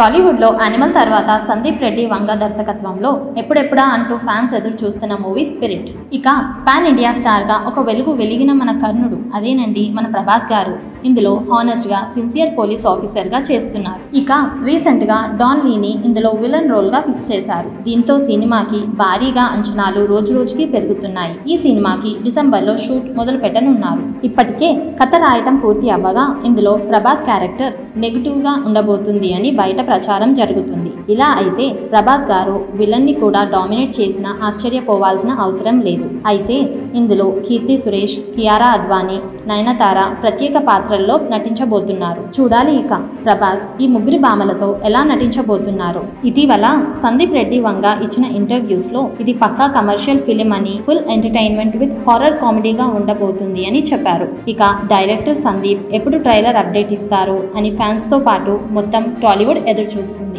టాలీవుడ్ లో యానిమల్ తర్వాత సందీప్ రెడ్డి వంగ దర్శకత్వంలో ఎప్పుడెప్పుడా అంటూ ఫ్యాన్స్ ఎదురు చూస్తున్న మూవీ స్పిరిట్. ఇక పాన్ ఇండియా స్టార్ గా ఒక వెలుగు వెలిగిన మన కర్ణుడు అదేనండి మన ప్రభాస్ గారు. ఇందులో హానెస్ట్ గా సిన్సియర్ పోలీస్ ఆఫీసర్ గా చేస్తున్నారు. ఇక రీసెంట్ గా డాన్ లీని ఇందులో విలన్ రోల్ గా ఫిక్స్ చేశారు. దీంతో సినిమాకి భారీగా అంచనాలు రోజు రోజుకి పెరుగుతున్నాయి. ఈ సినిమాకి డిసెంబర్ లో షూట్ మొదలు పెట్టనున్నారు. ఇప్పటికే కథ రాయటం పూర్తి అవ్వగా ఇందులో ప్రభాస్ క్యారెక్టర్ నెగిటివ్ గా ఉండబోతుంది అని బయట ప్రచారం జరుగుతుంది. ఇలా అయితే ప్రభాస్ గారు విలన్ ని కూడా డామినేట్ చేసినా ఆశ్చర్యపోవాల్సిన అవసరం లేదు. అయితే ఇందులో కీర్తి సురేష్, కియారా అద్వానీ, నయనతార ప్రత్యేక పాత్రల్లో నటించబోతున్నారు. చూడాలి ఇక ప్రభాస్ ఈ ముగ్గురి భామలతో ఎలా నటించబోతున్నారు. ఇటీవల సందీప్ రెడ్డి వంగ ఇచ్చిన ఇంటర్వ్యూస్ లో ఇది పక్కా కమర్షియల్ ఫిలిం అని, ఫుల్ ఎంటర్టైన్మెంట్ విత్ హారర్ కామెడీగా ఉండబోతుంది అని చెప్పారు. ఇక డైరెక్టర్ సందీప్ ఎప్పుడు ట్రైలర్ అప్డేట్ ఇస్తారు అని ఫ్యాన్స్ తో పాటు మొత్తం టాలీవుడ్ ఎదురు చూస్తుంది.